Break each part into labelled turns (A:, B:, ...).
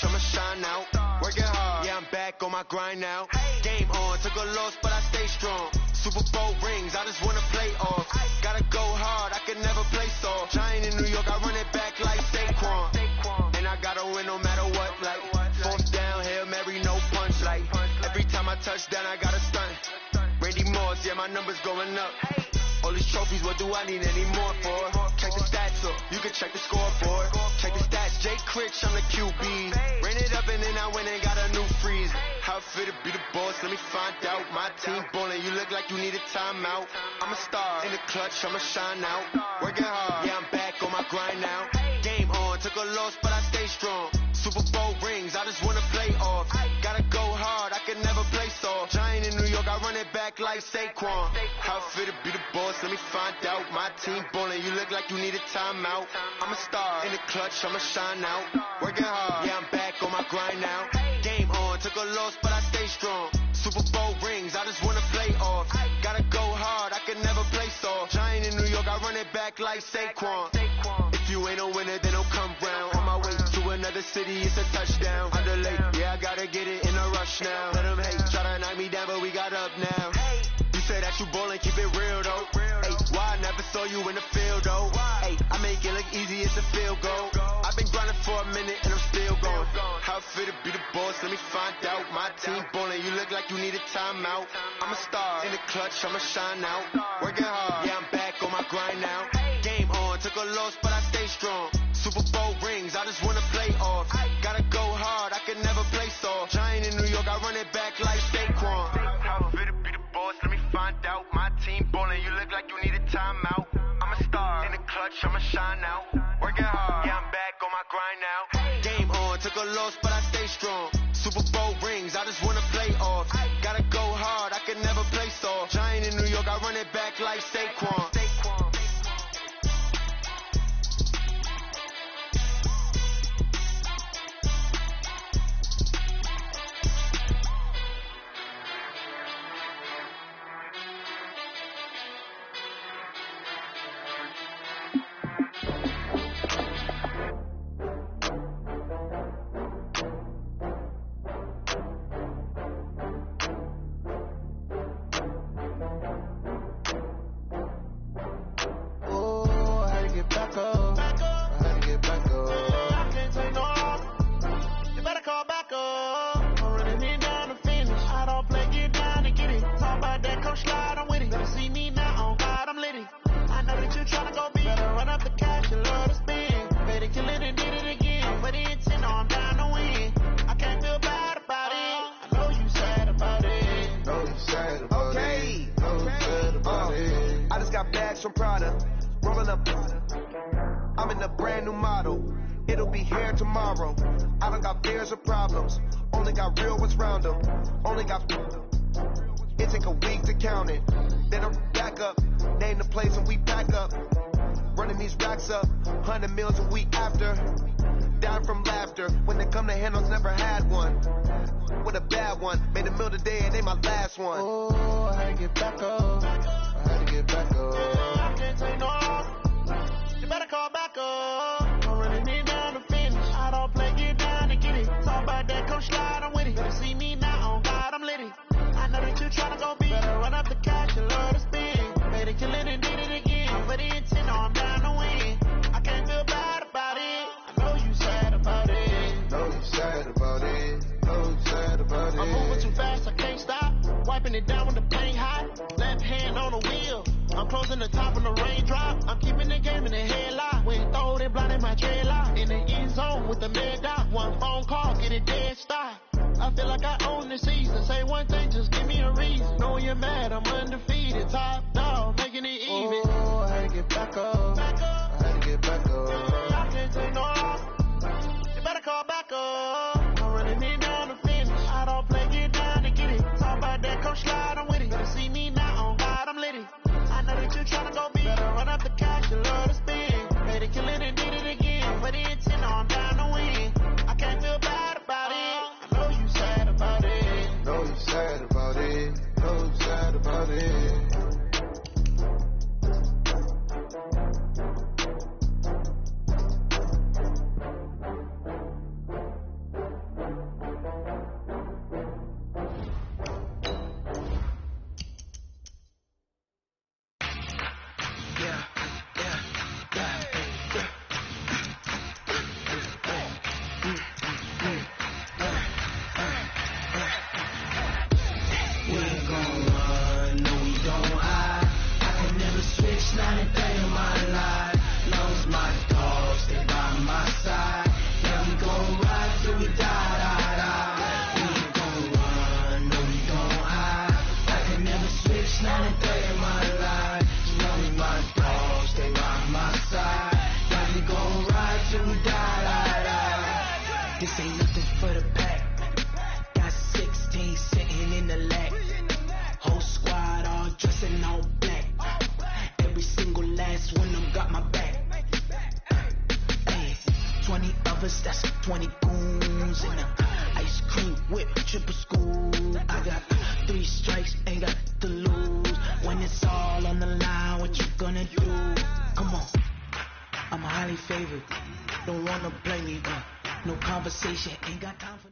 A: clutch, I'ma shine out. Working hard, yeah, I'm back on my grind now. Game on, took a loss, but I stay strong. Super Bowl rings, I just wanna play off. Gotta go hard, I can never play soft. Giant in New York, I run it back like Saquon. And I gotta win no matter what, like fourth down, Hail Mary, no punch. Like every time I touch down, I gotta stunt. Randy Moss, yeah, my numbers going up. All these trophies, what do I need any more for? Check the stats up, you can check the scoreboard. Check the stats, Jake Critch, I'm the QB. Ran it up and then I went and got a new freeze. How it fit to be the boss, let me find out. My team ballin', you look like you need a timeout. I'm a star, in the clutch, I'ma shine out. Working hard, yeah, I'm back on my grind now. Game on, took a loss, but I stay strong. Super Bowl rings, I just wanna play off. Gotta go hard, I can never play soft. Giant in New York, I run it back like Saquon. How it fit to be the boss, let me find out. My team ballin', you look like you need a timeout. I'm a star, in the clutch, I'ma shine out. Working hard, yeah, I'm back on my grind now. Game on, took a loss, but I stay strong. Super Bowl rings, I just wanna play off. Gotta go hard, I can never play soft. Giant in New York, I run it back like Saquon. If you ain't a winner, then don't come round. On my way to another city, it's a touchdown. Underlay, yeah, I gotta get it in a rush now. Let them hate, try to knock me down, but we got up now. You say that you ballin', keep it real though. Hey, why I never saw you in the field though? Hey, I make it look easy, it's a field goal. I've been grinding for a minute and I'm still going. How it fit to be the boss, let me find out. My team ballin', you look like you need a timeout. I'm a star, in the clutch, I'ma shine out. Working hard, yeah, I'm back on my grind now. Game on, took a loss, but I stay strong. Super Bowl rings, I just wanna play off. Gotta go hard, I can never play soft. Giant in New York, I run it back like Saquon. How it fit to be the boss, let me find out. My team ballin', you look like you need a timeout. I'm a star, in the clutch, I'ma shine out. Working hard, yeah, I'm back on my grind now. Game on, took a loss, but I stay strong. Super Bowl rings, I just wanna play off. Gotta go hard, I can never play soft. Giant in New York, I run it back like Saquon.
B: From Prada, rolling up. I'm in a brand new model. It'll be here tomorrow. I don't got fears or problems. Only got real ones round them. Only got. It take a week to count it. Then I'm back up. Name the place and we pack up. Running these racks up. 100 meals a week after. Down from laughter. When they come to handles, never had one. With a bad one. Made a meal today and they my last one.
C: Oh, I had to get back up. I had to get back up. I can't take no loss. You better call back up. I'm running it down to finish. I don't play, get down to get it. Talk about that, come slide, I'm with it. Better see me now, on God, I'm litty. I know that you tryna go big. Better run up the cash, you love to spin. Made it, kill it, and did it again. I'm for the intent, no, I'm down to win. I can't feel bad about it. I know you sad about it.
B: Know you sad about it. Know you sad about it.
C: I'm moving too fast, I can't stop. Wiping it down when the paint hot. Left hand on the wheel. I'm closing the top when the raindrop. I'm keeping the game in the headlock. When throw it, blinding my dreadlock. In the end zone with the mad dot. One phone call, get it dead stop. I feel like I own the season. Say one thing, just give me a reason. Knowing you're mad, I'm undefeated. Top dog, making it even.
B: Oh, I had to get back up. I had to get back up.
C: I can't take no loss. You better call back up. I'm running it down to finish. I don't play, get down to get it. Talk about that, come slide, I'm with it. Better see me now, on God, I'm litty. I know that you tryna go big. Better run up the cash, you love to spin. Made it, kill it, and did it again. For the intent, no, I'm down to win. I can't feel bad about it. I know you sad about it.
B: Know you sad about it. Know you sad about it.
D: 20 goons and a ice cream whip, triple school. I got 3 strikes, ain't got to lose. When it's all on the line, what you gonna do? Come on, I'm highly favored. Don't wanna play me, no conversation, ain't got time for.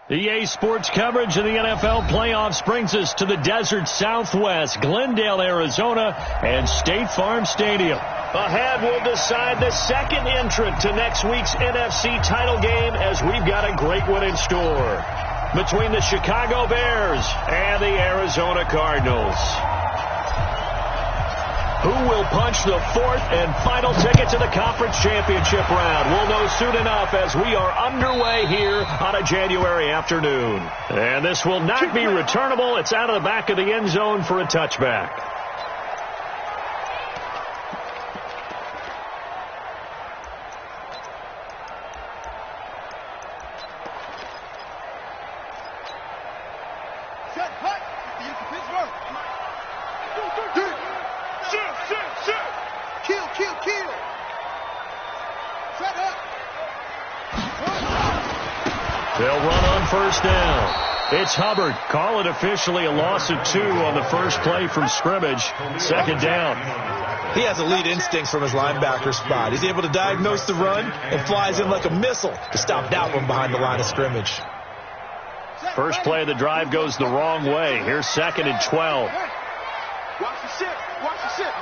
E: EA Sports coverage of the NFL playoffs brings us to the desert Southwest, Glendale, Arizona, and State Farm Stadium. Ahead, we'll decide the second entrant to next week's NFC title game as we've got a great one in store between the Chicago Bears and the Arizona Cardinals. Who will punch the fourth and final ticket to the conference championship round? We'll know soon enough as we are underway here on a January afternoon. And this will not be returnable. It's out of the back of the end zone for a touchback. They'll run on first down. It's Hubbard. Call it officially a loss of 2 on the first play from scrimmage. Second down.
F: He has elite instincts from his linebacker spot. He's able to diagnose the run and flies in like a missile to stop that one behind the line of scrimmage.
E: First play of the drive goes the wrong way. Here's 2nd and 12.
C: Watch the shift. Watch the shift.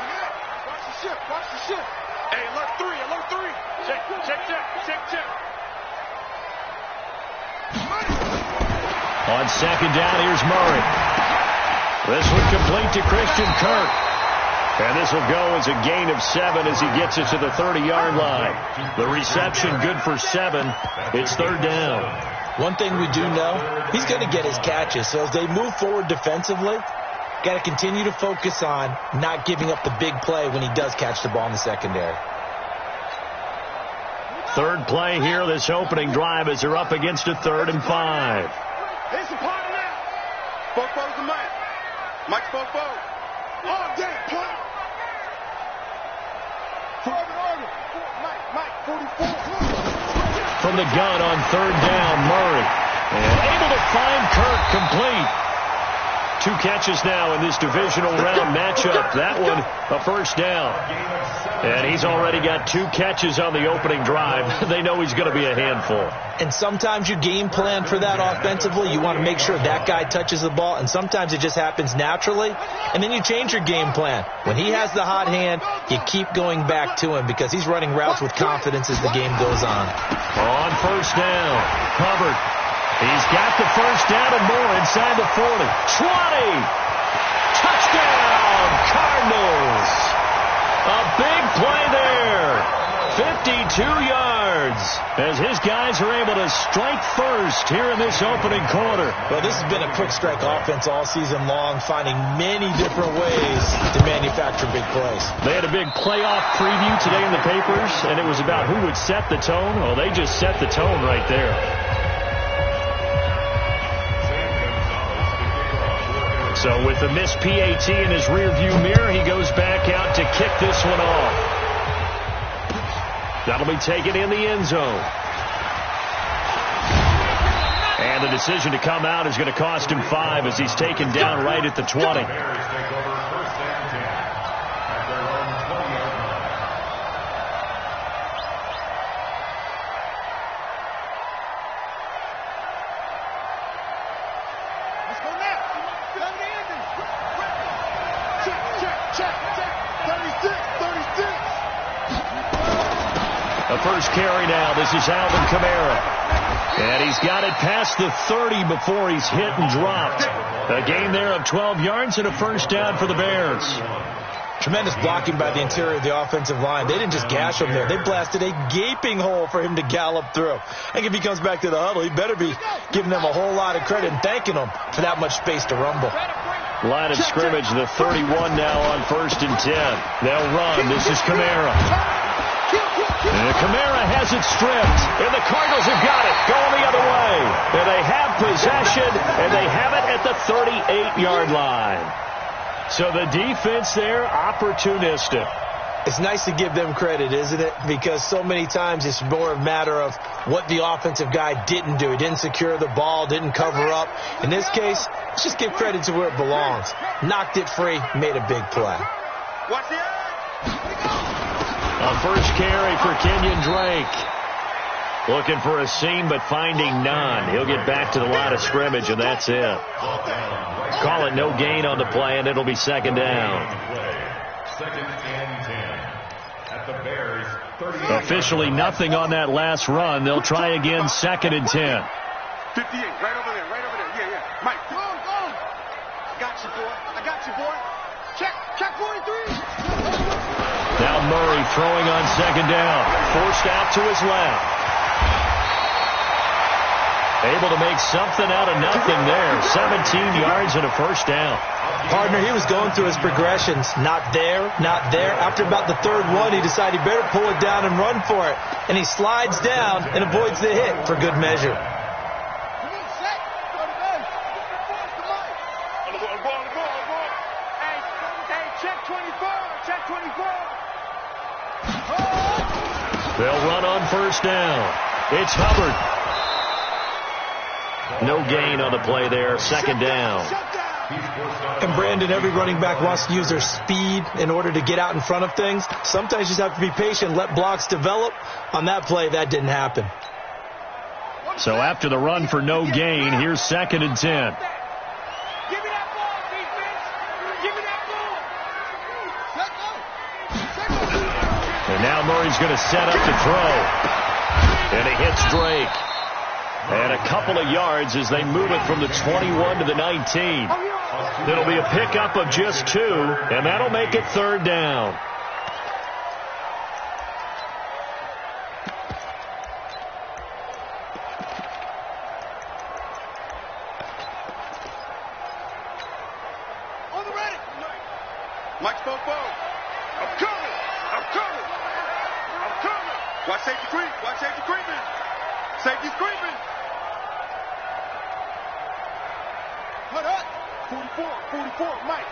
C: Watch the shift. Watch the shift. Hey, alert 3. Alert 3. Check.
E: On second down, here's Murray. This one complete to Christian Kirk. And this will go as a gain of 7 as he gets it to the 30-yard line. The reception good for 7. It's third down.
F: One thing we do know, he's going to get his catches. So as they move forward defensively, got to continue to focus on not giving up the big play when he does catch the ball in the secondary.
E: Third play here, this opening drive as they're up against a 3rd and 5.
C: It's a party now. Fofo's the Mike. Mike Fofo. Oh, damn, play. Mike, 44.
E: From the gun on third down, Murray. And able to find Kirk complete. 2 catches now in this divisional round matchup. That one, a first down. And he's already got 2 catches on the opening drive. They know he's going to be a handful.
F: And sometimes you game plan for that offensively. You want to make sure that guy touches the ball. And sometimes it just happens naturally. And then you change your game plan. When he has the hot hand, you keep going back to him because he's running routes with confidence as the game goes on.
E: On first down, Hubbard. He's got the first down and more inside the 40. 20! Touchdown, Cardinals! A big play there. 52 yards as his guys are able to strike first here in this opening quarter.
F: Well, this has been a quick strike offense all season long, finding many different ways to manufacture big plays.
E: They had a big playoff preview today in the papers, and it was about who would set the tone. Well, they just set the tone right there. So with the missed PAT in his rearview mirror, he goes back out to kick this one off. That'll be taken in the end zone. And the decision to come out is going to cost him 5 as he's taken down right at the 20. First carry now. This is Alvin Kamara. And he's got it past the 30 before he's hit and dropped. A gain there of 12 yards and a first down for the Bears.
F: Tremendous blocking by the interior of the offensive line. They didn't just gash him there. They blasted a gaping hole for him to gallop through. I think if he comes back to the huddle, he better be giving them a whole lot of credit and thanking them for that much space to rumble.
E: Line of scrimmage, the 31 now on 1st and 10. They'll run. This is Kamara. And Kamara has it stripped, and the Cardinals have got it, going the other way. And they have possession, and they have it at the 38-yard line. So the defense there, opportunistic.
F: It's nice to give them credit, isn't it? Because so many times it's more a matter of what the offensive guy didn't do. He didn't secure the ball, didn't cover up. In this case, let's just give credit to where it belongs. Knocked it free, made a big play.
E: A first carry for Kenyon Drake. Looking for a seam, but finding none. He'll get back to the line of scrimmage, and that's it. Call it no gain on the play, and it'll be second down.
G: Second and 10 at the Bears 38.
E: Officially nothing on that last run. They'll try again, second and 10.
C: 58, right over there, right over there. Yeah. Mike, go. I got you, boy. Check 43.
E: Now Murray throwing on second down. Forced out to his left. Able to make something out of nothing there. 17 yards and a first down.
F: Partner, he was going through his progressions. Not there. After about the third one, he decided he better pull it down and run for it. And he slides down and avoids the hit for good measure.
E: They'll run on first down. It's Hubbard. No gain on the play there. Second down.
F: And Brandon, every running back wants to use their speed in order to get out in front of things. Sometimes you just have to be patient, let blocks develop. On that play, that didn't happen.
E: So after the run for no gain, here's second and 10.
C: Give me that ball, defense. Give me that ball.
E: And now Murray's going to set up to throw. And he hits Drake. And a couple of yards as they move it from the 21 to the 19. It'll be a pickup of just 2, and that'll make it third down.
C: On the ready. Mike's both. I'm coming. Watch safety creeping. Safety's creeping. Put up. 44. Mike.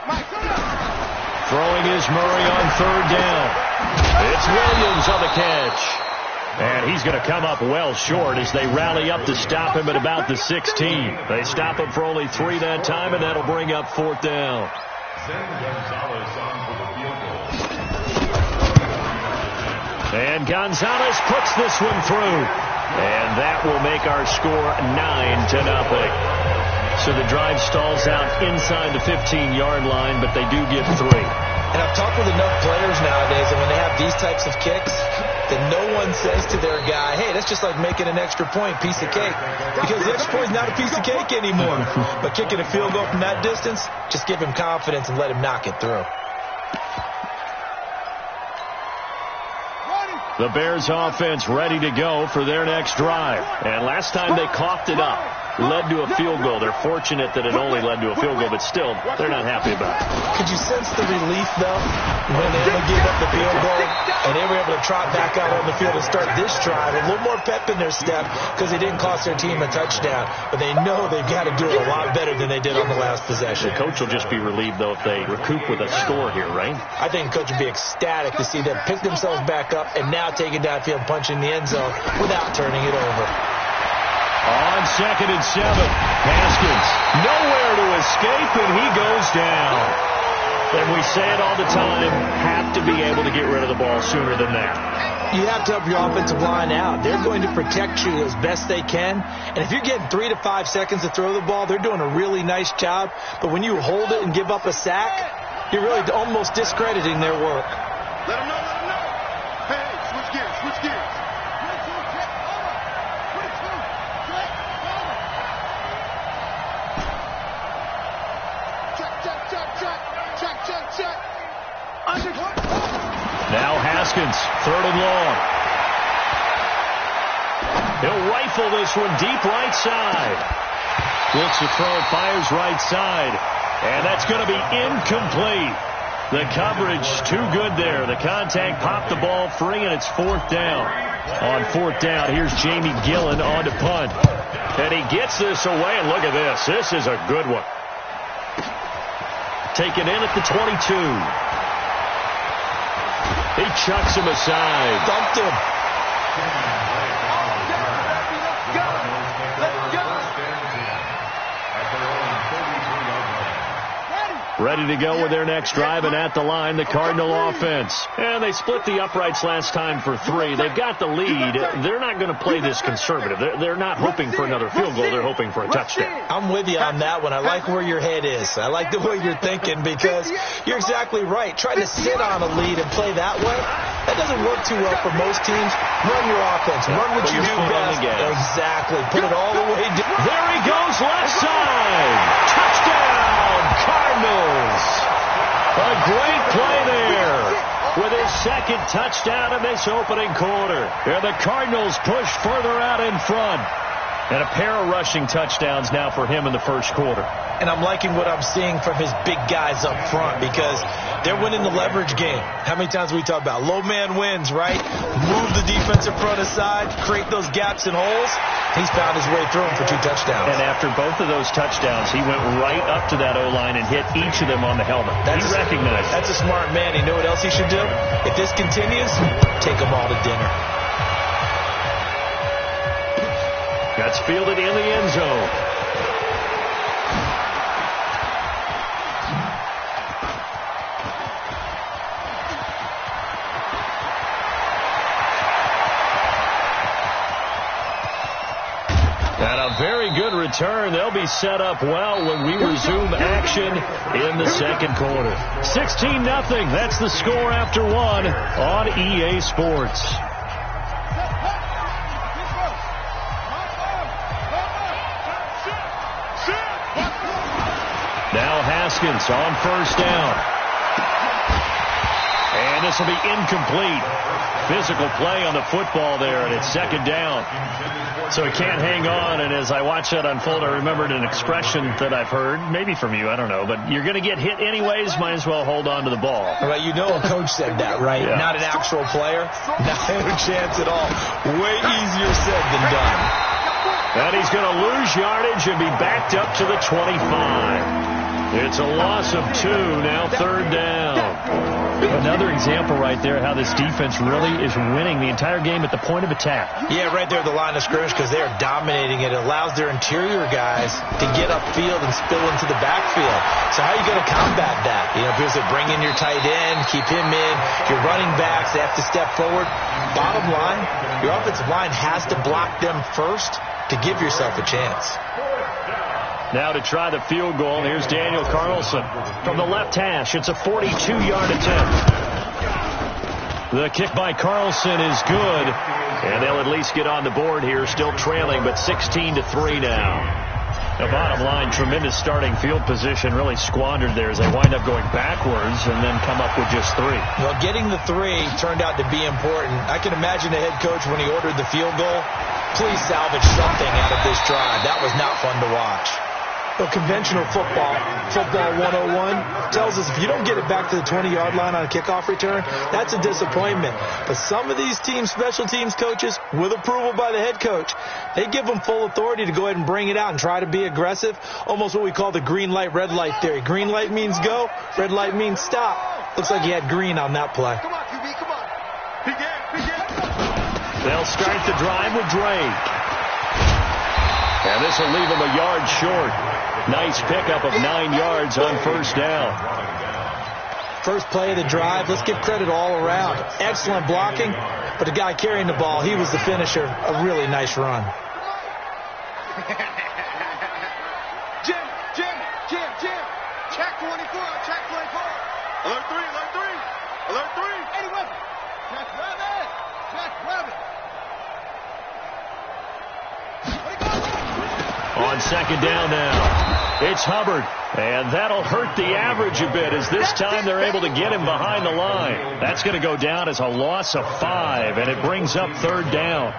E: Throwing is Murray on third down. It's Williams on the catch. And he's going to come up well short as they rally up to stop him at about the 16. They stop him for only 3 that time, and that'll bring up fourth down. And Gonzalez puts this one through. And that will make our score 9-0. So the drive stalls out inside the 15-yard line, but they do get 3.
F: And I've talked with enough players nowadays, and when they have these types of kicks, that no one says to their guy, hey, that's just like making an extra point, piece of cake. Because the extra point is not a piece of cake anymore. But kicking a field goal from that distance, just give him confidence and let him knock it through.
E: The Bears offense ready to go for their next drive. And last time they coughed it up, led to a field goal. They're fortunate that it only led to a field goal, but still, they're not happy about it.
F: Could you sense the relief, though, when they only gave up the field goal and they were able to trot back out on the field and start this drive? A little more pep in their step because they didn't cost their team a touchdown, but they know they've got to do it a lot better than they did on the last possession.
E: The coach will just be relieved, though, if they recoup with a score here, right?
F: I think the coach would be ecstatic to see them pick themselves back up and now take it downfield, punch in the end zone without turning it over.
E: On second and 7, Haskins nowhere to escape, and he goes down. And we say it all the time, have to be able to get rid of the ball sooner than that.
F: You have to help your offensive line out. They're going to protect you as best they can. And if you're getting 3 to 5 seconds to throw the ball, they're doing a really nice job. But when you hold it and give up a sack, you're really almost discrediting their work.
C: Let them know. Hey, switch gears. Check.
E: Now Haskins, 3rd and long. He'll rifle this one deep right side. Looks to throw, fires right side. And that's going to be incomplete. The coverage too good there. The contact popped the ball free, and it's 4th down. On 4th down, here's Jamie Gillen on to punt. And he gets this away, and look at this. This is a good one. Taken in at the 22. He chucks him aside.
F: Dumped him.
E: Ready to go with their next drive, and at the line, the Cardinal offense. And they split the uprights last time for 3. They've got the lead. They're not going to play this conservative. They're not hoping for another field goal. They're hoping for a touchdown.
F: I'm with you on that one. I like where your head is. I like the way you're thinking because you're exactly right. Trying to sit on a lead and play that way, that doesn't work too well for most teams. Run your offense. Run what you do best. Exactly. Put it all the way down.
E: There he goes, left side. Touchdown, Cardinals. A great play there with his second touchdown in this opening quarter. And the Cardinals push further out in front. And a pair of rushing touchdowns now for him in the first quarter.
F: And I'm liking what I'm seeing from his big guys up front because they're winning the leverage game. How many times we talk about low man wins, right? Move the defensive front aside, create those gaps and holes. He's found his way through them for 2 touchdowns.
E: And after both of those touchdowns, he went right up to that O-line and hit each of them on the helmet. He recognized it.
F: That's a smart man. You know what else he should do? If this continues, take them all to dinner.
E: That's fielded in the end zone. And a very good return. They'll be set up well when we resume action in the second quarter. 16-0. That's the score after 1 on EA Sports. Now Haskins on first down. And this will be incomplete. Physical play on the football there, and it's second down. So he can't hang on, and as I watch that unfold, I remembered an expression that I've heard, maybe from you, I don't know, but you're going to get hit anyways, might as well hold on to the ball.
F: Right, you know a coach said that, right?
E: Yeah.
F: Not an actual player. Not a chance at all. Way easier said than done.
E: And he's going to lose yardage and be backed up to the 25. It's a loss of 2, now third down. Another example right there how this defense really is winning the entire game at the point of attack.
F: Yeah, right there at the line of scrimmage because they are dominating it. It allows their interior guys to get upfield and spill into the backfield. So how are you going to combat that? You know, because they bring in your tight end, keep him in. Your running backs, they have to step forward. Bottom line, your offensive line has to block them first to give yourself a chance.
E: Now to try the field goal, here's Daniel Carlson from the left hash. It's a 42-yard attempt. The kick by Carlson is good, and they'll at least get on the board here, still trailing, but 16-3 now. The bottom line, tremendous starting field position, really squandered there as they wind up going backwards and then come up with just 3.
F: Well, getting the 3 turned out to be important. I can imagine the head coach when he ordered the field goal, please salvage something out of this drive. That was not fun to watch. Well, conventional football 101, tells us if you don't get it back to the 20-yard line on a kickoff return, that's a disappointment. But some of these teams, special teams coaches, with approval by the head coach, they give them full authority to go ahead and bring it out and try to be aggressive, almost what we call the green light, red light theory. Green light means go, red light means stop. Looks like he had green on that play.
C: Come on, QB, come on. PJ.
E: They'll start the drive with Drake. And this will leave him a yard short. Nice pickup of 9 yards on first down.
F: First play of the drive. Let's give credit all around. Excellent blocking, but the guy carrying the ball, he was the finisher. A really nice run.
C: Jim. Check 24. Alert 3. Eddie Weber. Check Rabbit.
E: On second down now, it's Hubbard, and that'll hurt the average a bit as this time they're able to get him behind the line. That's going to go down as a loss of 5, and it brings up third down.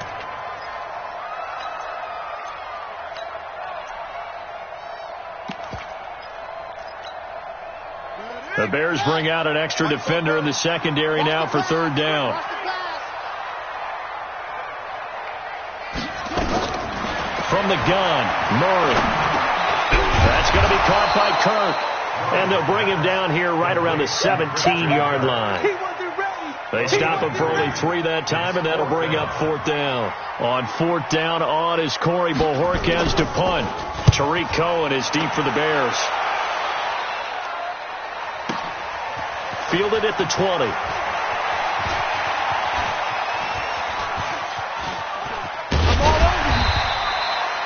E: The Bears bring out an extra defender in the secondary now for third down. From the gun, Murray. That's going to be caught by Kirk. And they'll bring him down here right around the 17-yard line.
C: He wasn't ready.
E: They stop him for only 3 that time, and that'll bring up 4th down. On 4th down, on is Corey Bojorquez to punt. Tariq Cohen is deep for the Bears. Fielded at the 20.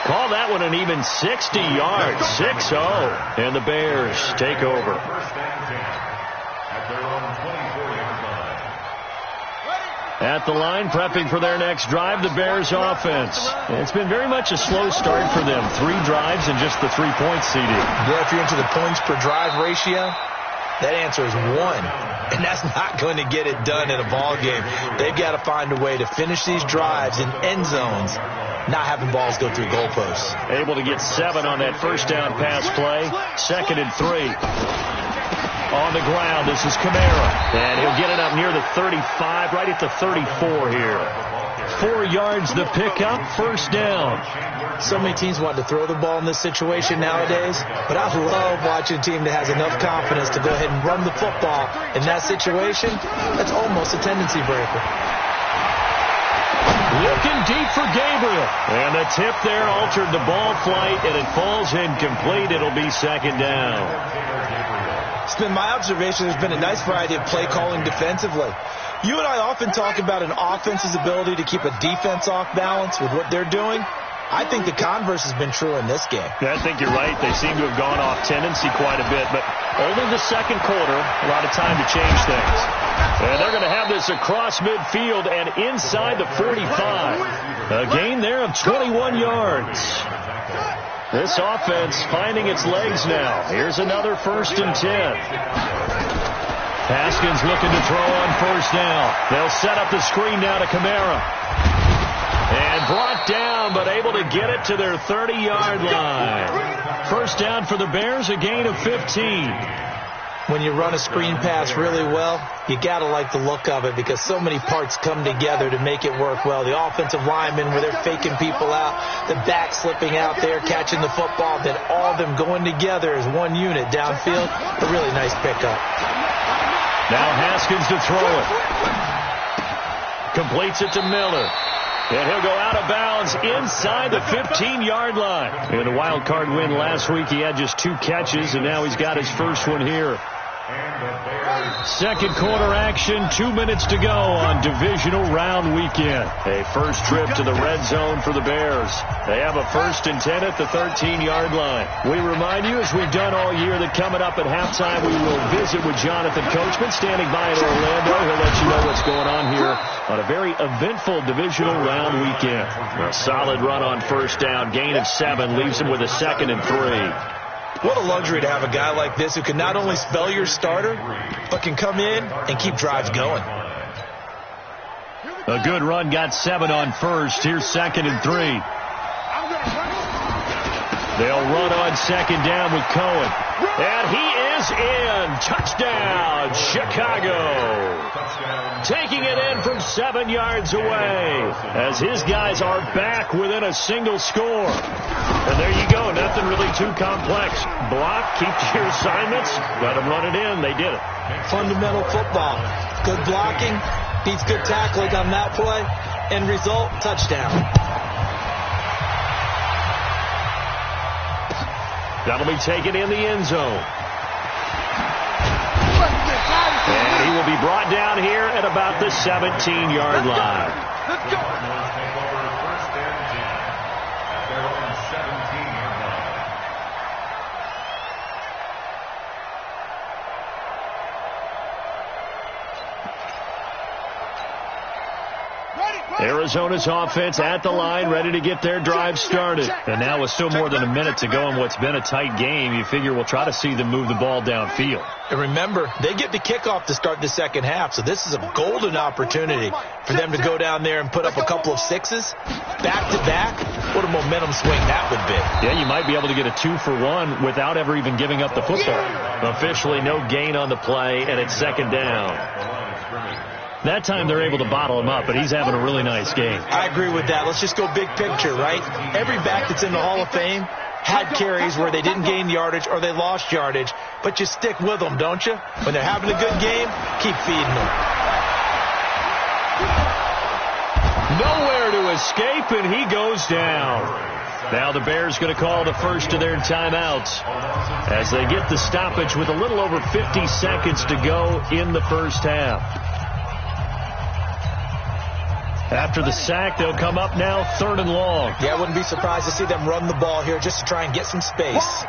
E: Call that one an even 60 yards. 6-0. And the Bears take over. At the line, prepping for their next drive, the Bears offense. It's been very much a slow start for them. 3 drives and just the 3 points, CD.
F: Yeah, if you're into the points per drive ratio, that answer is 1. And that's not going to get it done in a ball game. They've got to find a way to finish these drives in end zones, not having balls go through goalposts.
E: Able to get 7 on that first down pass play. 2nd and 3. On the ground, this is Kamara. And he'll get it up near the 35, right at the 34 here. 4 yards the pickup, first down.
F: So many teams want to throw the ball in this situation nowadays, but I love watching a team that has enough confidence to go ahead and run the football in that situation. That's almost a tendency breaker.
E: Looking deep for Gabriel. And the tip there altered the ball flight, and it falls incomplete. It'll be 2nd down.
F: It's been my observation there's been a nice variety of play calling defensively. You and I often talk about an offense's ability to keep a defense off balance with what they're doing. I think the converse has been true in this game.
E: Yeah, I think you're right. They seem to have gone off tendency quite a bit, but only the 2nd quarter, a lot of time to change things. And they're going to have this across midfield and inside the 45. A gain there of 21 yards. This offense finding its legs now. Here's another 1st and 10. Haskins looking to throw on 1st down. They'll set up the screen now to Kamara. And brought down, but able to get it to their 30-yard line. 1st down for the Bears, a gain of 15.
F: When you run a screen pass really well, you got to like the look of it because so many parts come together to make it work well. The offensive linemen where they're faking people out, the back slipping out there, catching the football, then all of them going together as one unit downfield. A really nice pickup.
E: Now Haskins to throw it. Completes it to Miller. And he'll go out of bounds inside the 15-yard line. In the wild card win last week, he had just 2 catches, and now he's got his first one here. 2nd quarter action, 2 minutes to go on divisional round weekend. A first trip to the red zone for the Bears. They have a 1st and 10 at the 13-yard line. We remind you, as we've done all year, that coming up at halftime, we will visit with Jonathan Coachman standing by in Orlando. He'll let you know what's going on here on a very eventful divisional round weekend. A solid run on 1st down, gain of 7, leaves him with a 2nd and 3.
F: What a luxury to have a guy like this who can not only spell your starter, but can come in and keep drives going.
E: A good run, got 7 on 1st. Here's 2nd and 3. They'll run on 2nd down with Cohen. And he is in. Touchdown, Chicago. Taking it in from 7 yards away as his guys are back within a single score. And there you go. Nothing really too complex. Block, keep to your assignments, let them run it in. They did it.
F: Fundamental football. Good blocking beats good tackling on that play. End result, touchdown.
E: That'll be taken in the end zone. And he will be brought down here at about the 17-yard line.
C: Let's go.
E: Arizona's offense at the line, ready to get their drive started. And now with still more than a minute to go in what's been a tight game, you figure we'll try to see them move the ball downfield.
F: And remember, they get the kickoff to start the 2nd half, so this is a golden opportunity for them to go down there and put up a couple of 6s back-to-back. What a momentum swing that would be.
E: Yeah, you might be able to get a 2-for-1 without ever even giving up the football. Officially, no gain on the play, and it's 2nd down. That time they're able to bottle him up, but he's having a really nice game.
F: I agree with that. Let's just go big picture, right? Every back that's in the Hall of Fame had carries where they didn't gain yardage or they lost yardage, but you stick with them, don't you? When they're having a good game, keep feeding them.
E: Nowhere to escape, and he goes down. Now the Bears going to call the first of their timeouts as they get the stoppage with a little over 50 seconds to go in the first half. After the sack, they'll come up now 3rd and long.
F: Yeah, I wouldn't be surprised to see them run the ball here just to try and get some space.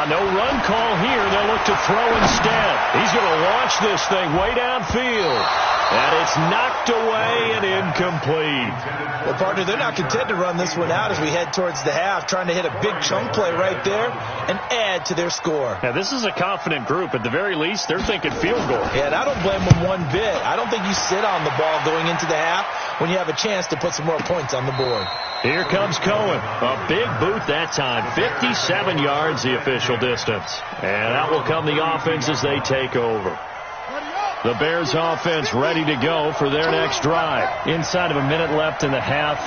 E: No run call here. They'll look to throw instead. He's going to launch this thing way downfield. And it's knocked away and incomplete.
F: Well, partner, they're not content to run this one out as we head towards the half, trying to hit a big chunk play right there and add to their score.
E: Yeah, this is a confident group. At the very least, they're thinking field goal.
F: Yeah, and I don't blame them one bit. I don't think you sit on the ball going into the half when you have a chance to put some more points on the board.
E: Here comes Cohen. A big boot that time. 57 yards the official distance. And out will come the offense as they take over. The Bears offense ready to go for their next drive. Inside of a minute left in the half,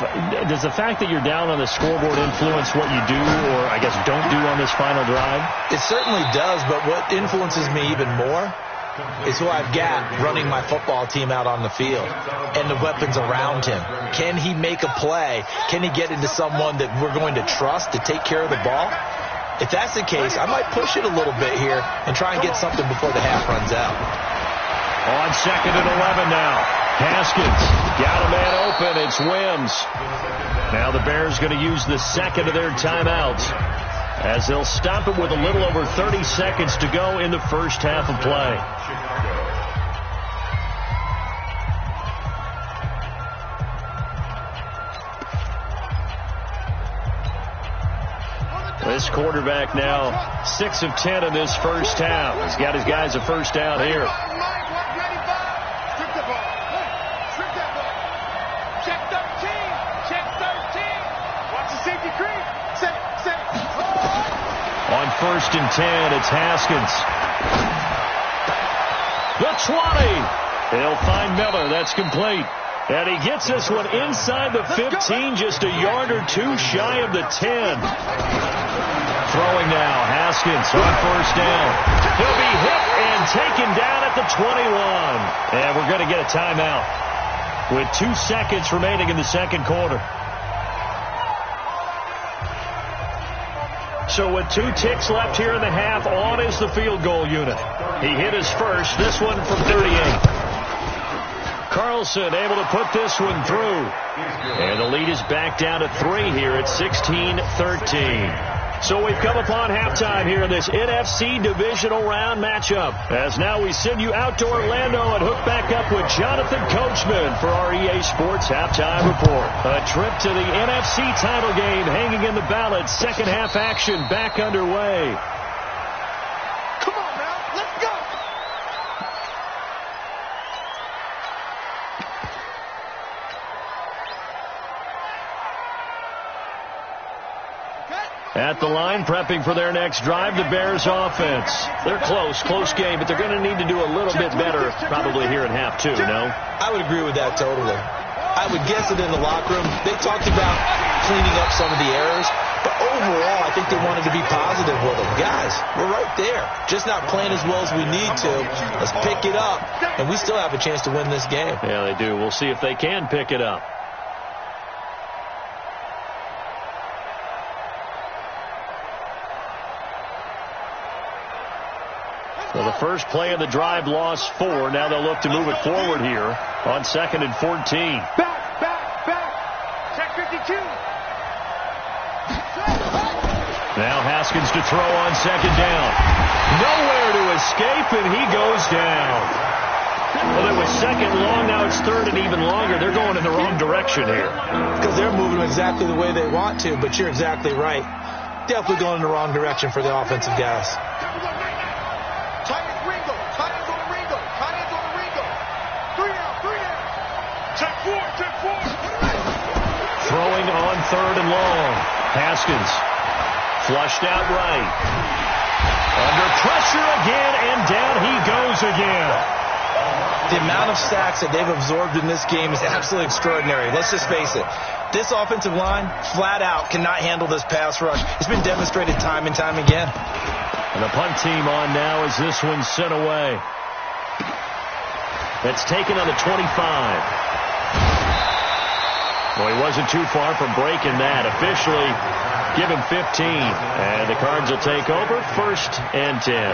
E: does the fact that you're down on the scoreboard influence what you do or, I guess, don't do on this final drive?
F: It certainly does, but what influences me even more is who I've got running my football team out on the field and the weapons around him. Can he make a play? Can he get into someone that we're going to trust to take care of the ball? If that's the case, I might push it a little bit here and try and get something before the half runs out.
E: On 2nd and 11 now. Haskins got a man open. It's Wims. Now the Bears going to use the second of their timeouts as they'll stop it with a little over 30 seconds to go in the first half of play. This quarterback now 6 of 10 in this first half. He's got his guys a first down here. On 1st and 10, it's Haskins. The 20. He'll find Miller. That's complete. And he gets this one inside the 15, just a yard or two shy of the 10. Throwing now, Haskins on 1st down. He'll be hit and taken down at the 21. And we're going to get a timeout with 2 seconds remaining in the second quarter. So with 2 ticks left here in the half, on is the field goal unit. He hit his first, this one from 38. Carlson able to put this one through. And the lead is back down to 3 here at 16-13. So we've come upon halftime here in this NFC divisional round matchup. As now we send you out to Orlando and hook back up with Jonathan Coachman for our EA Sports Halftime Report. A trip to the NFC title game hanging in the balance. Second half action back underway.
C: Come on now, let's go.
E: At the line, prepping for their next drive, the Bears offense. They're close game, but they're going to need to do a little bit better probably here in half 2, no?
F: I would agree with that totally. I would guess that in the locker room, they talked about cleaning up some of the errors, but overall, I think they wanted to be positive with them. Guys, we're right there. Just not playing as well as we need to. Let's pick it up, and we still have a chance to win this game.
E: Yeah, they do. We'll see if they can pick it up. So the first play of the drive lost 4. Now they'll look to move it forward here on 2nd and 14.
C: Back. Check 52.
E: Now Haskins to throw on 2nd down. Nowhere to escape, and he goes down. Well, it was 2nd long. Now it's 3rd and even longer. They're going in the wrong direction here.
F: Because they're moving exactly the way they want to, but you're exactly right. Definitely going in the wrong direction for the offensive guys.
E: Throwing on 3rd and long. Haskins flushed out right. Under pressure again, and down he goes again.
F: The amount of sacks that they've absorbed in this game is absolutely extraordinary. Let's just face it. This offensive line, flat out, cannot handle this pass rush. It's been demonstrated time and time again.
E: And the punt team on now as this one's sent away. That's taken on the 25. Well, he wasn't too far from breaking that. Officially, give him 15. And the Cards will take over, 1st and 10.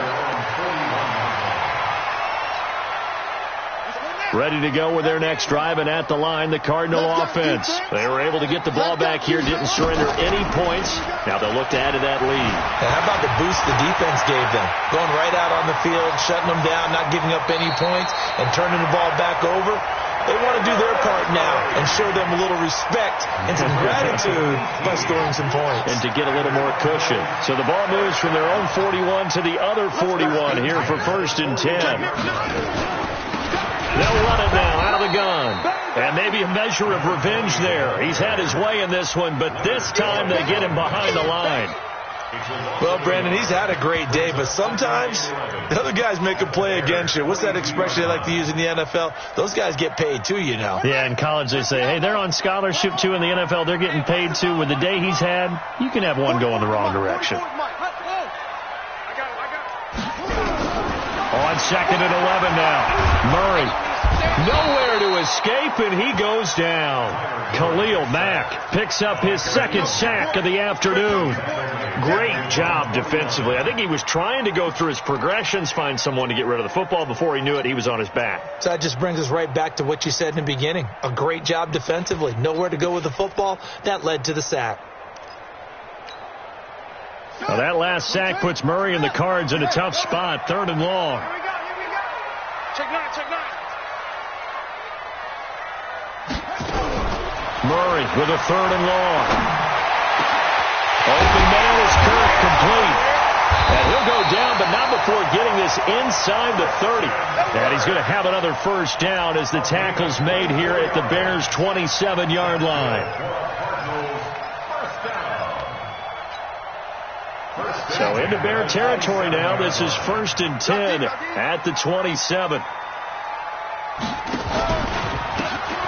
E: Ready to go with their next drive, and at the line, the Cardinal offense. They were able to get the ball back here, didn't surrender any points. Now they'll look to add to that lead.
F: And how about the boost the defense gave them? Going right out on the field, shutting them down, not giving up any points, and turning the ball back over. They want to do their part now and show them a little respect and some gratitude by scoring some points.
E: And to get a little more cushion. So the ball moves from their own 41 to the other 41 here for 1st and 10. They'll run it now out of the gun. And maybe a measure of revenge there. He's had his way in this one, but this time they get him behind the line.
F: Well, Brandon, he's had a great day, but sometimes the other guys make a play against you. What's that expression they like to use in the NFL? Those guys get paid too, you know.
E: Yeah, in college they say, hey, they're on scholarship too. In the NFL, they're getting paid too. With the day he's had, you can have one go in the wrong direction. On 2nd and 11 now. Murray. Nowhere to escape, and he goes down. Khalil Mack picks up his 2nd sack of the afternoon. Great job defensively. I think he was trying to go through his progressions, find someone to get rid of the football. Before he knew it, he was on his back.
F: So that just brings us right back to what you said in the beginning. A great job defensively. Nowhere to go with the football. That led to the sack.
E: Well, that last sack puts Murray and the Cards in a tough spot. 3rd and long. Murray with a 3rd and long. Open man is Kirk, complete. And he'll go down, but not before getting this inside the 30. And he's going to have another 1st down as the tackle's made here at the Bears' 27-yard line. So into Bear territory now. This is 1st and 10 at the 27.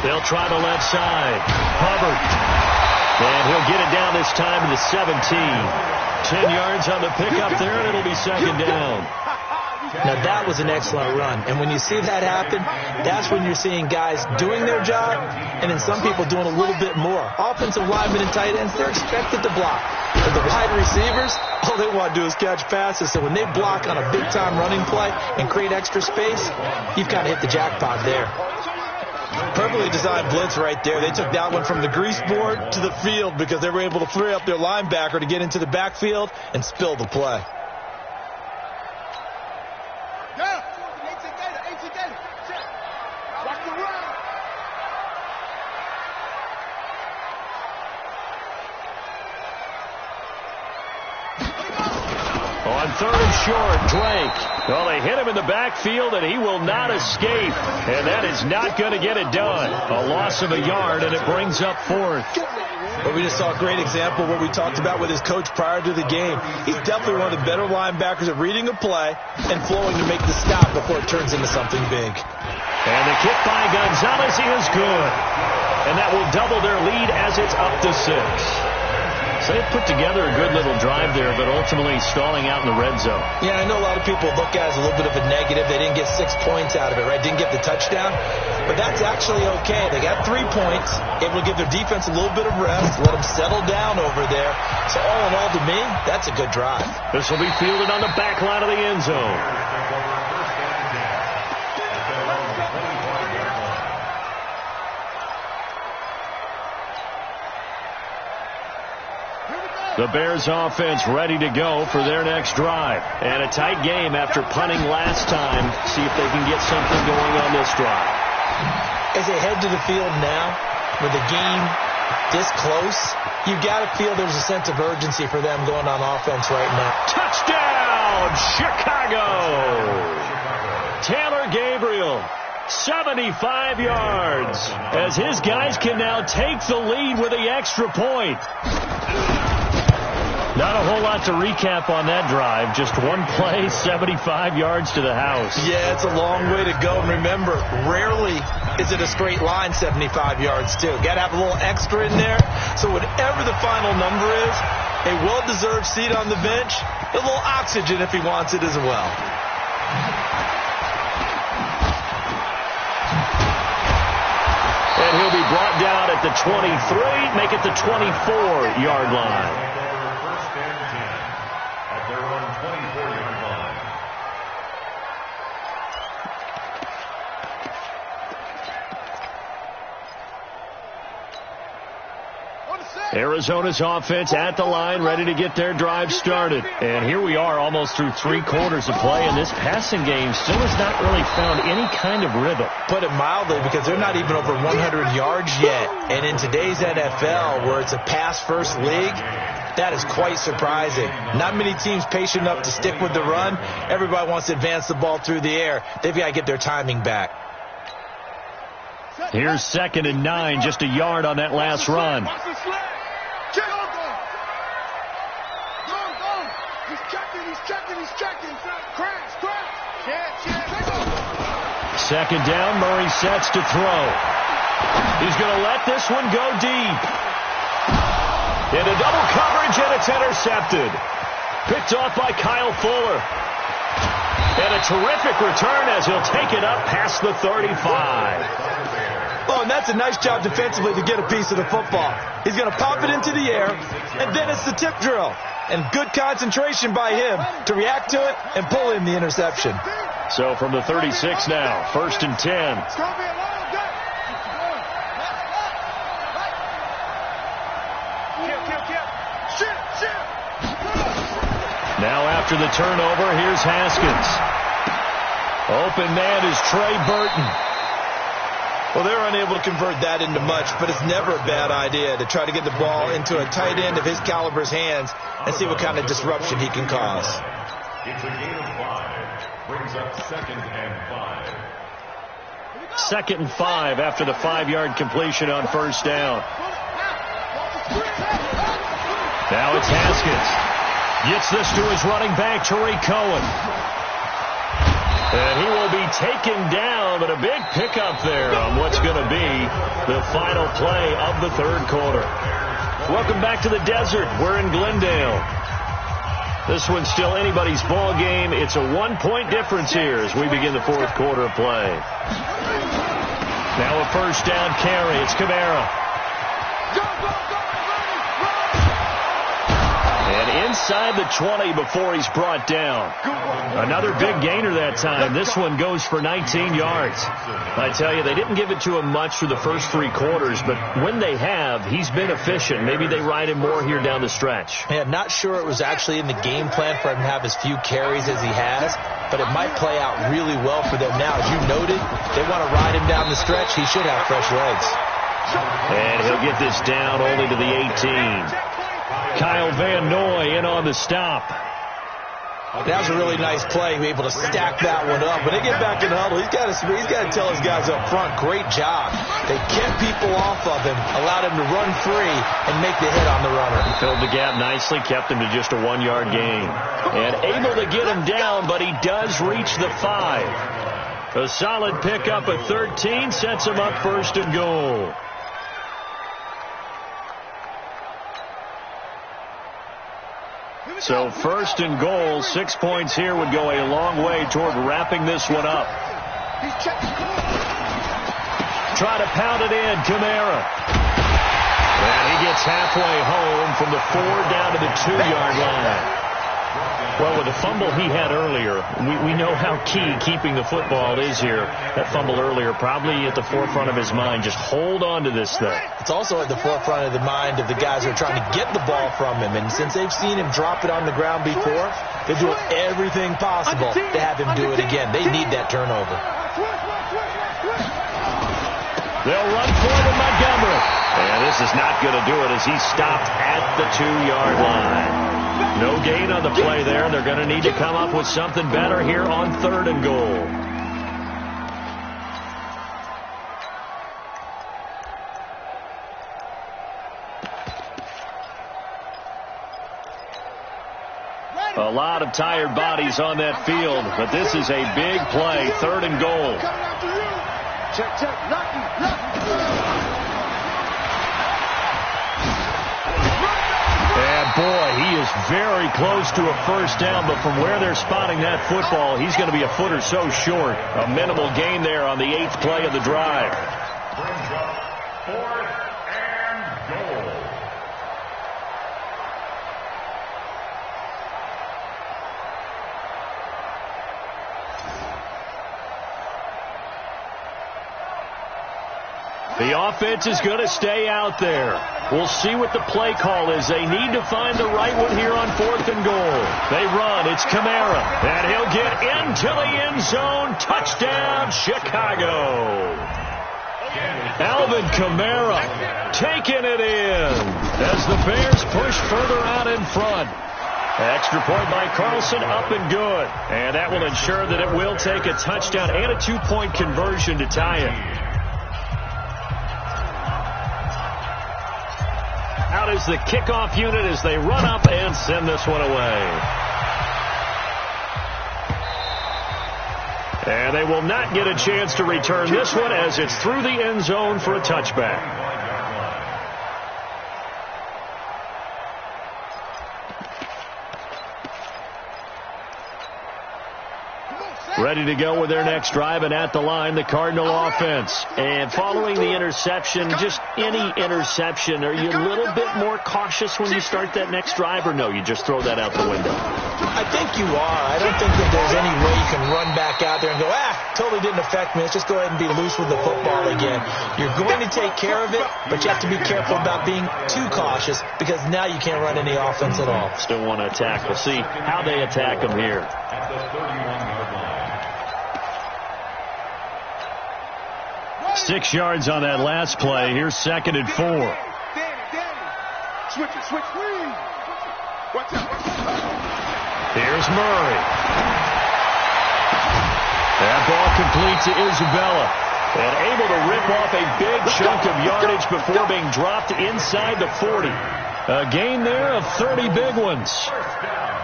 E: They'll try the left side. Hubbard. And he'll get it down this time to the 17. 10 yards on the pickup there, and it'll be 2nd down.
F: Now, that was an excellent run. And when you see that happen, that's when you're seeing guys doing their job and then some people doing a little bit more. Offensive linemen and tight ends, they're expected to block. But the wide receivers, all they want to do is catch passes. So when they block on a big-time running play and create extra space, you've kind of hit the jackpot there. Perfectly designed blitz right there. They took that one from the grease board to the field because they were able to free up their linebacker to get into the backfield and spill the play.
E: On 3rd and short, Drake. Well, they hit him in the backfield, and he will not escape. And that is not going to get it done. A loss of a yard, and it brings up 4th.
F: But we just saw a great example of what we talked about with his coach prior to the game. He's definitely one of the better linebackers at reading a play and flowing to make the stop before it turns into something big.
E: And the kick by Gonzalez is good. And that will double their lead as it's up to 6. So they put together a good little drive there, but ultimately stalling out in the red zone.
F: Yeah, I know a lot of people look at it as a little bit of a negative. They didn't get 6 points out of it, right? Didn't get the touchdown. But that's actually okay. They got 3 points, able to give their defense a little bit of rest, let them settle down over there. So all in all, to me, that's a good drive.
E: This will be fielded on the back line of the end zone. The Bears offense ready to go for their next drive. And a tight game after punting last time. See if they can get something going on this drive.
F: As they head to the field now, with the game this close, you've got to feel there's a sense of urgency for them going on offense right now.
E: Touchdown, Chicago! Taylor Gabriel, 75 yards, as his guys can now take the lead with the extra point. Not a whole lot to recap on that drive. Just one play, 75 yards to the house.
F: Yeah, it's a long way to go. And remember, rarely is it a straight line 75 yards, too. Got to have a little extra in there. So whatever the final number is, A well-deserved seat on the bench. A little oxygen if he wants it as well.
E: And he'll be brought down at the 23, make it the 24-yard line.
G: First and 10 at their own 24-yard line.
E: Arizona's offense at the line, ready to get their drive started. And here we are almost through 3 quarters of play, and this passing game still has not really found any kind of rhythm.
F: Put it mildly, because they're not even over 100 yards yet. And in today's NFL, where it's a pass-first league, that is quite surprising. Not many teams patient enough to stick with the run. Everybody wants to advance the ball through the air. They've got to get their timing back.
E: Here's 2nd and 9, just a yard on that last run. Second down, Murray sets to throw. He's going to let this one go deep. Into double coverage, and it's intercepted. Picked off by Kyle Fuller. And a terrific return as he'll take it up past the 35.
F: Oh, and that's a nice job defensively to get a piece of the football. He's going to pop it into the air, and then it's the tip drill. And good concentration by him to react to it and pull in the interception.
E: So from the 36 now, 1st and 10. Now after the turnover, here's Haskins. Open man is Trey Burton.
F: Well, they're unable to convert that into much, but it's never a bad idea to try to get the ball into a tight end of his caliber's hands and see what kind of disruption he can cause.
G: It's a gain of 5. Brings up 2nd and 5.
E: 2nd and 5 after the 5-yard completion on 1st down. Now it's Haskins. Gets this to his running back, Tariq Cohen. And he will be taken down, but a big pickup there on what's going to be the final play of the 3rd quarter. Welcome back to the desert. We're in Glendale. This one's still anybody's ball game. It's a 1-point difference here as we begin the 4th quarter of play. Now a 1st down carry. It's Kamara. And inside the 20 before he's brought down. Another big gainer that time. This one goes for 19 yards. I tell you, they didn't give it to him much through the first 3 quarters, but when they have, he's been efficient. Maybe they ride him more here down the stretch.
F: Yeah, not sure it was actually in the game plan for him to have as few carries as he has, but it might play out really well for them now. As you noted, they want to ride him down the stretch. He should have fresh legs.
E: And he'll get this down only to the 18. Kyle Van Noy in on the stop.
F: That was a really nice play, able to stack that one up. When they get back in the huddle, he's got to tell his guys up front, great job. They kept people off of him, allowed him to run free and make the hit on the runner.
E: He filled the gap nicely, kept him to just a 1-yard gain. And able to get him down, but he does reach the 5. A solid pickup at 13 sets him up 1st and goal. So 1st and goal, 6 points here would go a long way toward wrapping this one up. Try to pound it in, Kamara. And he gets halfway home from the 4 down to the 2-yard line. Well, with the fumble he had earlier, we know how key keeping the football is here. That fumble earlier probably at the forefront of his mind. Just hold on to this thing.
F: It's also at the forefront of the mind of the guys who are trying to get the ball from him. And since they've seen him drop it on the ground before, they're doing everything possible to have him do it again. They need that turnover.
E: They'll run for it in Montgomery. And this is not going to do it as he's stopped at the 2-yard line. No gain on the play there. They're going to need to come up with something better here on 3rd and goal. A lot of tired bodies on that field, but this is a big play, 3rd and goal.
C: Check, check, knock.
E: boy, he is very close to a first down, but from where they're spotting that football, he's going to be a foot or so short. A minimal gain there on the 8th play of the drive.
G: Brings up 4th and goal.
E: The offense is going to stay out there. We'll see what the play call is. They need to find the right one here on 4th and goal. They run. It's Kamara. And he'll get into the end zone. Touchdown, Chicago. Alvin Kamara taking it in as the Bears push further out in front. Extra point by Carlson, up and good. And that will ensure that it will take a touchdown and a 2-point conversion to tie it. Out is the kickoff unit as they run up and send this one away. And they will not get a chance to return this one as it's through the end zone for a touchback. Ready to go with their next drive, and at the line, the Cardinal offense. And following the interception, just any interception, are you a little bit more cautious when you start that next drive, or no, you just throw that out the window?
F: I think you are. I don't think that there's any way you can run back out there and go, totally didn't affect me. Let's just go ahead and be loose with the football again. You're going to take care of it, but you have to be careful about being too cautious because now you can't run any offense at all.
E: Still want to attack. We'll see how they attack them here.
G: At the 31-yard line.
E: 6 yards on that last play. Here's 2nd and 4.
C: Danny. Switch it. Watch out.
E: Here's Murray. That ball complete to Isabella. And able to rip off a big chunk of yardage before being dropped inside the 40. A gain there of 30 big ones.
G: First down.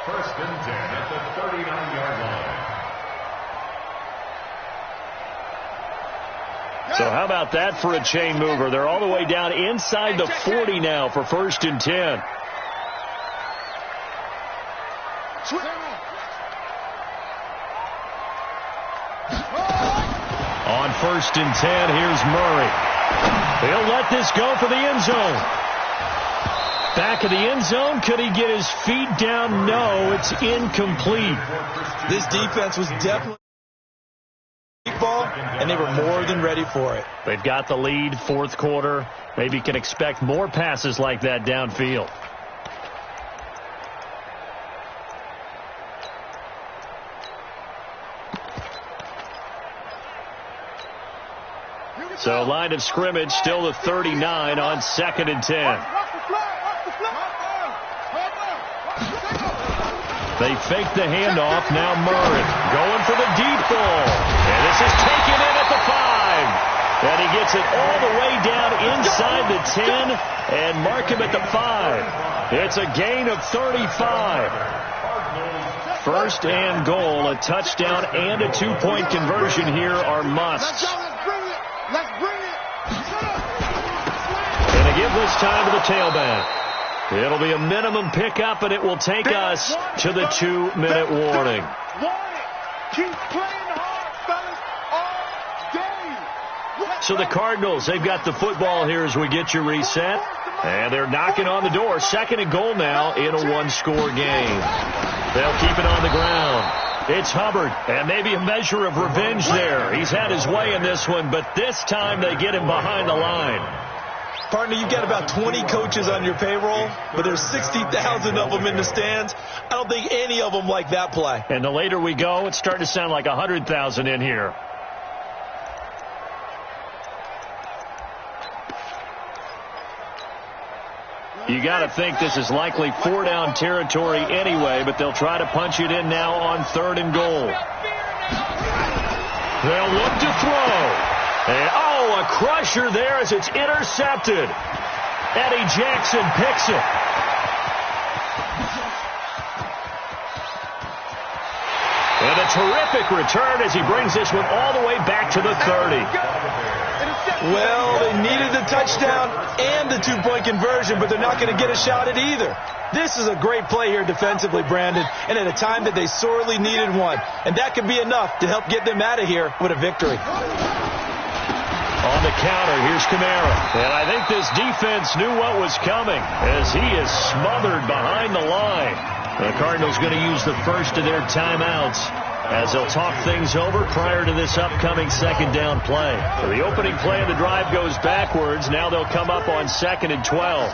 G: 1st and 10 at the 39-yard line.
E: So how about that for a chain mover? They're all the way down inside the 40 now for 1st and 10. On 1st and 10, here's Murray. He'll let this go for the end zone. Back of the end zone. Could he get his feet down? No, it's incomplete.
F: This defense was definitely ball, and they were more than ready for it.
E: They've got the lead, 4th quarter. Maybe can expect more passes like that downfield. So line of scrimmage still the 39 on 2nd and 10. They fake the handoff. Now Murray going for the deep ball. And this is taken in at the 5. And he gets it all the way down inside the 10 and mark him at the 5. It's a gain of 35. 1st and goal. A touchdown and a 2-point conversion here are musts.
C: Let's bring it.
E: And they give this time to the tailback. It'll be a minimum pickup, and it will take us to the 2-minute warning.
C: Keep playing hard, fellas, all day.
E: So the Cardinals, they've got the football here as we get you reset. And they're knocking on the door. 2nd and goal now in a 1-score game. They'll keep it on the ground. It's Hubbard, and maybe a measure of revenge there. He's had his way in this one, but this time they get him behind the line.
F: Partner, you've got about 20 coaches on your payroll, but there's 60,000 of them in the stands. I don't think any of them like that play.
E: And the later we go, it's starting to sound like 100,000 in here. You got to think this is likely 4-down territory anyway, but they'll try to punch it in now on 3rd and goal. They'll look to throw. And, a crusher there as it's intercepted. Eddie Jackson picks it. And a terrific return as he brings this one all the way back to the 30.
F: Well, they needed the touchdown and the two-point conversion, but they're not going to get a shot at either. This is a great play here defensively, Brandon, and at a time that they sorely needed one. And that could be enough to help get them out of here with a victory.
E: On the counter, here's Kamara. And I think this defense knew what was coming as he is smothered behind the line. The Cardinals going to use the first of their timeouts as they'll talk things over prior to this upcoming second down play. So the opening play of the drive goes backwards. Now they'll come up on 2nd and 12.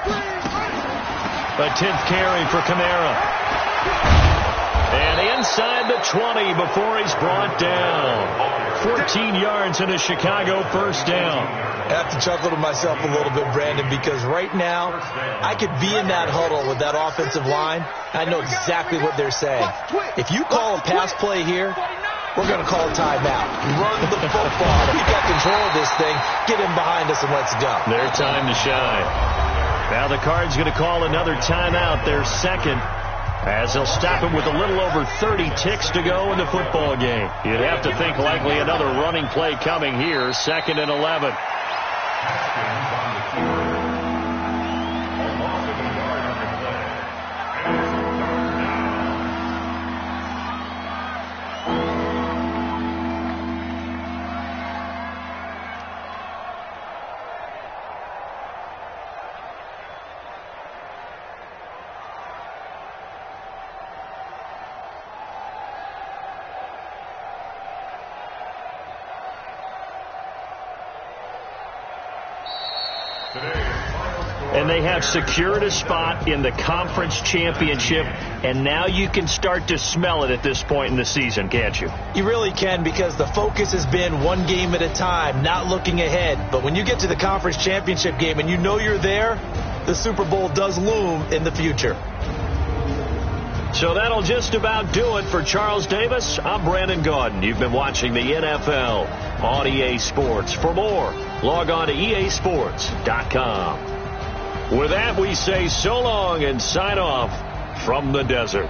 E: A 10th carry for Kamara. And inside the 20 before he's brought down. 14 yards and a Chicago first down.
F: I have to chuckle to myself a little bit, Brandon, because right now I could be in that huddle with that offensive line. I know exactly what they're saying. If you call a pass play here, we're going to call a timeout. Run the football. We've got control of this thing. Get him behind us and let's go.
E: Their time to shine. Now the Cards going to call another timeout, their second, as they'll stop him with a little over 30 ticks to go in the football game. You'd have to think likely another running play coming here, 2nd and 11. And they have secured a spot in the conference championship, and now you can start to smell it at this point in the season, can't you?
F: You really can, because the focus has been one game at a time, not looking ahead. But when you get to the conference championship game and you know you're there, the Super Bowl does loom in the future.
E: So that'll just about do it for Charles Davis. I'm Brandon Gaudin. You've been watching the NFL on EA Sports. For more, log on to easports.com. With that, we say so long and sign off from the desert.